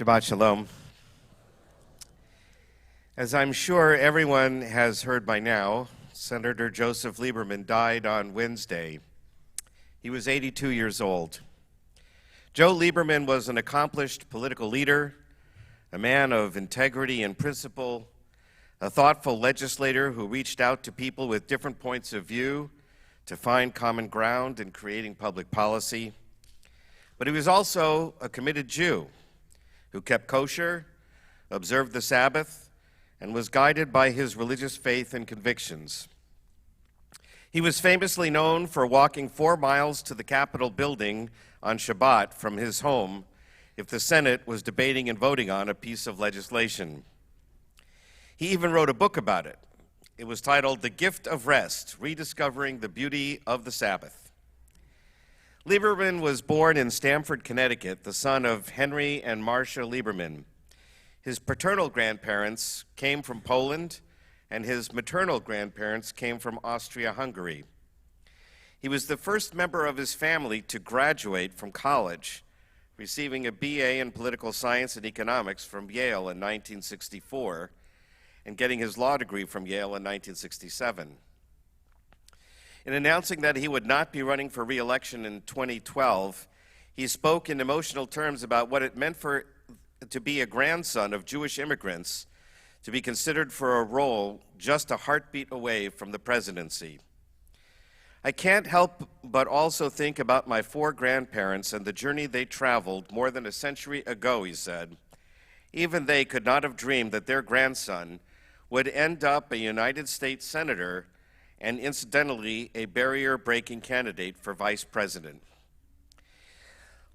Shabbat Shalom. As I'm sure everyone has heard by now, Senator Joseph Lieberman died on Wednesday. He was 82 years old. Joe Lieberman was an accomplished political leader, a man of integrity and principle, a thoughtful legislator who reached out to people with different points of view to find common ground in creating public policy. But he was also a committed Jew who kept kosher, observed the Sabbath, and was guided by his religious faith and convictions. He was famously known for walking 4 miles to the Capitol building on Shabbat from his home if the Senate was debating and voting on a piece of legislation. He even wrote a book about it. It was titled The Gift of Rest, Rediscovering the Beauty of the Sabbath. Lieberman was born in Stamford, Connecticut, the son of Henry and Marcia Leiberman. His paternal grandparents came from Poland, and his maternal grandparents came from Austria-Hungary. He was the first member of his family to graduate from college, receiving a BA in political science and economics from Yale in 1964, and getting his law degree from Yale in 1967. In announcing that he would not be running for re-election in 2012, he spoke in emotional terms about what it meant to be a grandson of Jewish immigrants, to be considered for a role just a heartbeat away from the presidency. I can't help but also think about my 4 grandparents and the journey they traveled more than a century ago, he said. Even they could not have dreamed that their grandson would end up a United States Senator and incidentally a barrier-breaking candidate for vice president.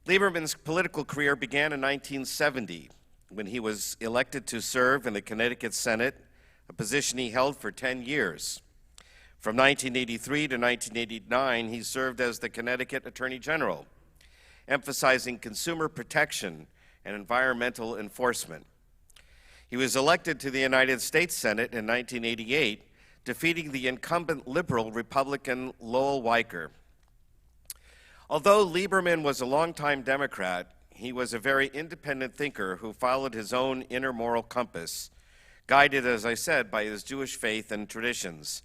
Lieberman's political career began in 1970 when he was elected to serve in the Connecticut Senate, a position he held for 10 years. From 1983 to 1989, he served as the Connecticut Attorney General, emphasizing consumer protection and environmental enforcement. He was elected to the United States Senate in 1988, defeating the incumbent liberal Republican Lowell Weicker. Although Lieberman was a longtime Democrat, he was a very independent thinker who followed his own inner moral compass, guided, as I said, by his Jewish faith and traditions.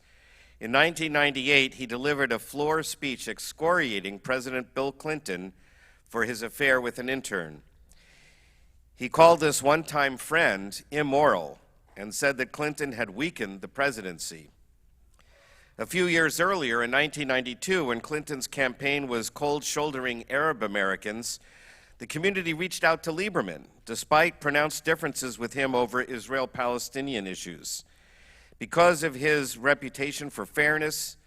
In 1998, he delivered a floor speech excoriating President Bill Clinton for his affair with an intern. He called this one-time friend immoral and said that Clinton had weakened the presidency. A few years earlier, in 1992, when Clinton's campaign was cold-shouldering Arab Americans, the community reached out to Lieberman, despite pronounced differences with him over Israel-Palestinian issues. Because of his reputation for fairness,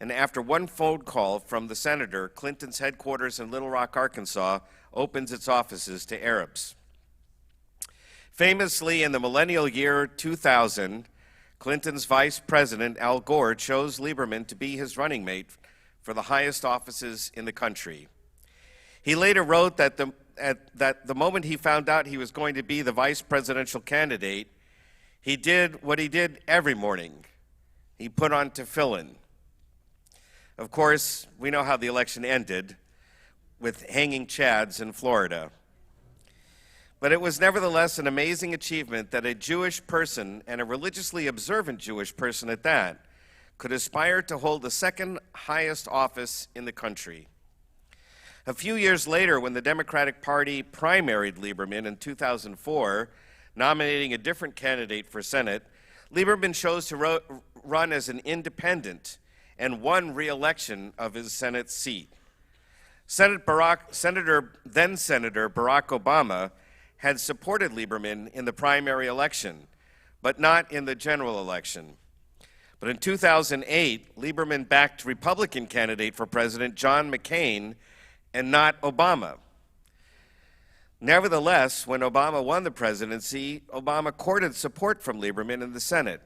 and after one phone call from the senator, Clinton's headquarters in Little Rock, Arkansas, opens its offices to Arabs. Famously, in the millennial year 2000, Clinton's vice president, Al Gore, chose Lieberman to be his running mate for the highest offices in the country. He later wrote that the moment he found out he was going to be the vice presidential candidate, he did what he did every morning. He put on tefillin. Of course, we know how the election ended, with hanging chads in Florida. But it was nevertheless an amazing achievement that a Jewish person, and a religiously observant Jewish person at that, could aspire to hold the second highest office in the country. A few years later, when the Democratic Party primaried Lieberman in 2004, nominating a different candidate for Senate, Lieberman chose to run as an independent and won re-election of his Senate seat. Then-Senator Barack Obama had supported Lieberman in the primary election, but not in the general election. But in 2008, Lieberman backed Republican candidate for president John McCain and not Obama. Nevertheless, when Obama won the presidency, Obama courted support from Lieberman in the Senate.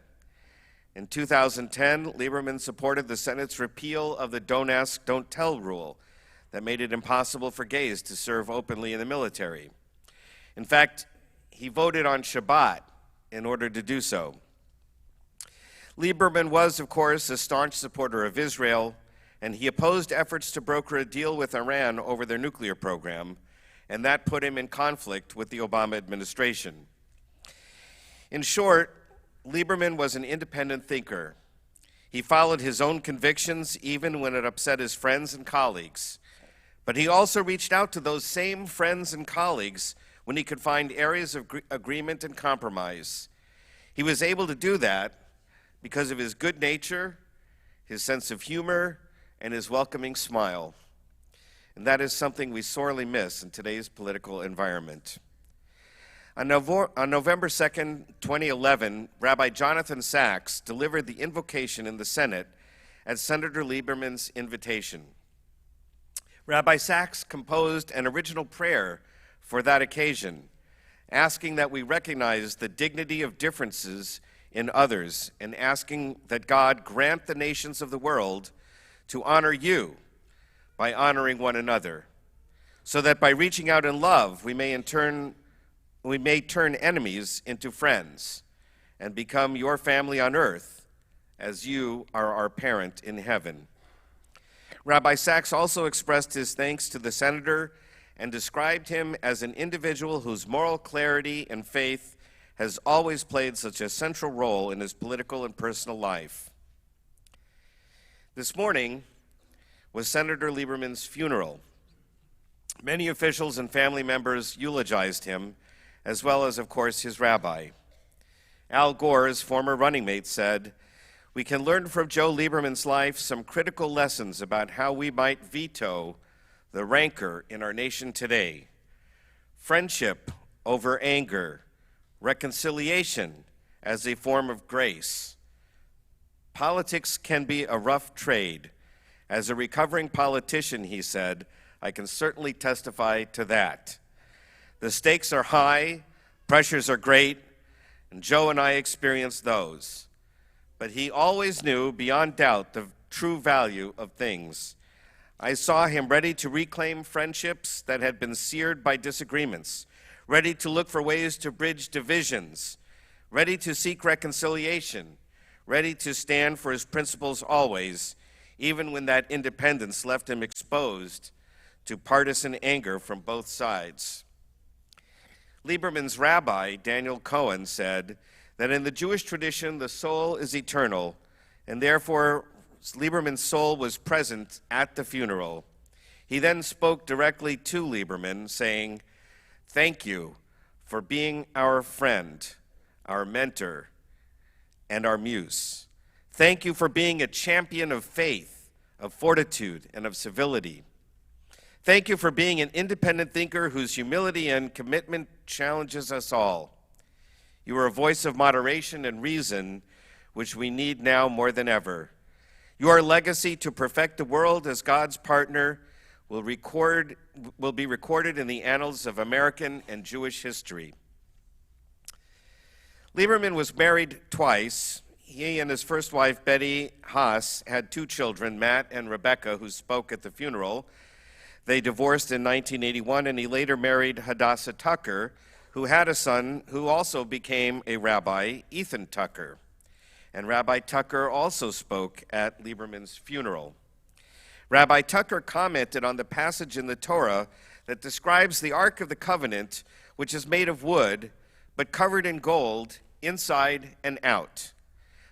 In 2010, Lieberman supported the Senate's repeal of the Don't Ask, Don't Tell rule that made it impossible for gays to serve openly in the military. In fact, he voted on Shabbat in order to do so. Lieberman was, of course, a staunch supporter of Israel, and he opposed efforts to broker a deal with Iran over their nuclear program, and that put him in conflict with the Obama administration. In short, Leiberman was an independent thinker. He followed his own convictions even when it upset his friends and colleagues. But he also reached out to those same friends and colleagues when he could find areas of agreement and compromise. He was able to do that because of his good nature, his sense of humor, and his welcoming smile. And that is something we sorely miss in today's political environment. On November 2nd, 2011, Rabbi Jonathan Sachs delivered the invocation in the Senate at Senator Leiberman's invitation. Rabbi Sachs composed an original prayer for that occasion, asking that we recognize the dignity of differences in others and asking that God grant the nations of the world to honor you by honoring one another, so that by reaching out in love, we may turn enemies into friends and become your family on earth as you are our parent in heaven. Rabbi Sachs also expressed his thanks to the senator and described him as an individual whose moral clarity and faith has always played such a central role in his political and personal life. This morning was Senator Leiberman's funeral. Many officials and family members eulogized him, as well as, of course, his rabbi. Al Gore's former running mate said, "We can learn from Joe Leiberman's life some critical lessons about how we might veto the rancor in our nation today. Friendship over anger, reconciliation as a form of grace. Politics can be a rough trade. As a recovering politician," he said, "I can certainly testify to that. The stakes are high, pressures are great, and Joe and I experienced those. But he always knew beyond doubt the true value of things. I saw him ready to reclaim friendships that had been seared by disagreements, ready to look for ways to bridge divisions, ready to seek reconciliation, ready to stand for his principles always, even when that independence left him exposed to partisan anger from both sides." Leiberman's rabbi, Daniel Cohen, said that in the Jewish tradition, the soul is eternal, and therefore Leiberman's soul was present at the funeral. He then spoke directly to Leiberman, saying, "Thank you for being our friend, our mentor, and our muse. Thank you for being a champion of faith, of fortitude, and of civility. Thank you for being an independent thinker whose humility and commitment challenges us all. You are a voice of moderation and reason, which we need now more than ever. Your legacy to perfect the world as God's partner will be recorded in the annals of American and Jewish history." Leiberman was married twice. He and his first wife, Betty Haas, had 2 children, Matt and Rebecca, who spoke at the funeral. They divorced in 1981, and he later married Hadassah Tucker, who had a son who also became a rabbi, Ethan Tucker. And Rabbi Tucker also spoke at Leiberman's funeral. Rabbi Tucker commented on the passage in the Torah that describes the Ark of the Covenant, which is made of wood, but covered in gold, inside and out.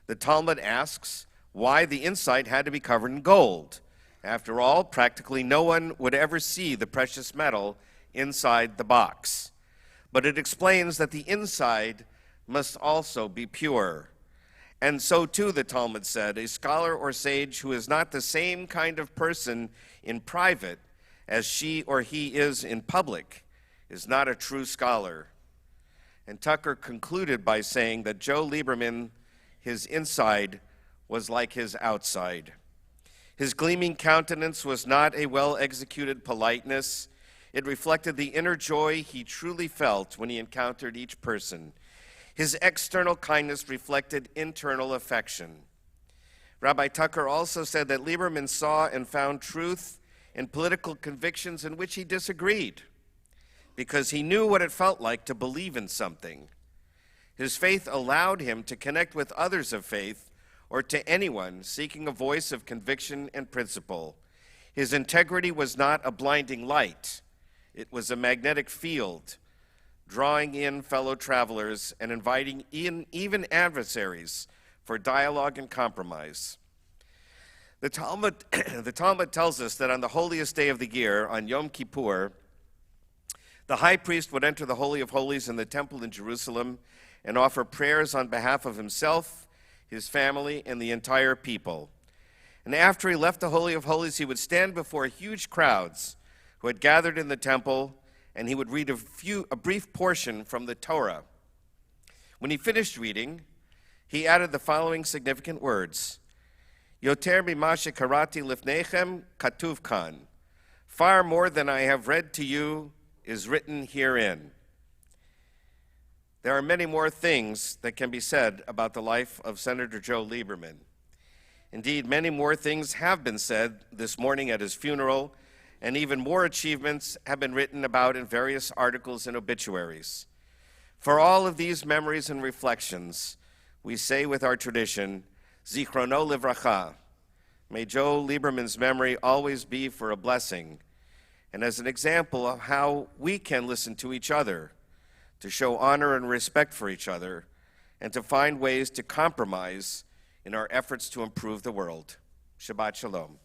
The Talmud asks why the inside had to be covered in gold. After all, practically no one would ever see the precious metal inside the box. But it explains that the inside must also be pure. And so too, the Talmud said, a scholar or sage who is not the same kind of person in private as she or he is in public is not a true scholar. And Tucker concluded by saying that Joe Leiberman, his inside was like his outside. His gleaming countenance was not a well-executed politeness. It reflected the inner joy he truly felt when he encountered each person. His external kindness reflected internal affection. Rabbi Tucker also said that Leiberman saw and found truth in political convictions in which he disagreed, because he knew what it felt like to believe in something. His faith allowed him to connect with others of faith or to anyone seeking a voice of conviction and principle. His integrity was not a blinding light. It was a magnetic field, drawing in fellow travelers and inviting even adversaries for dialogue and compromise. The Talmud tells us that on the holiest day of the year, on Yom Kippur, the high priest would enter the Holy of Holies in the temple in Jerusalem and offer prayers on behalf of himself, his family, and the entire people. And after he left the Holy of Holies, he would stand before huge crowds who had gathered in the temple, and he would read a brief portion from the Torah. When he finished reading, he added the following significant words: Yoter mimashe karati lifnechem katuv kan. Far more than I have read to you is written herein. There are many more things that can be said about the life of Senator Joe Leiberman. Indeed, many more things have been said this morning at his funeral, and even more achievements have been written about in various articles and obituaries. For all of these memories and reflections, we say with our tradition, Zichrono livracha. May Joe Leiberman's memory always be for a blessing, and as an example of how we can listen to each other, to show honor and respect for each other, and to find ways to compromise in our efforts to improve the world. Shabbat Shalom.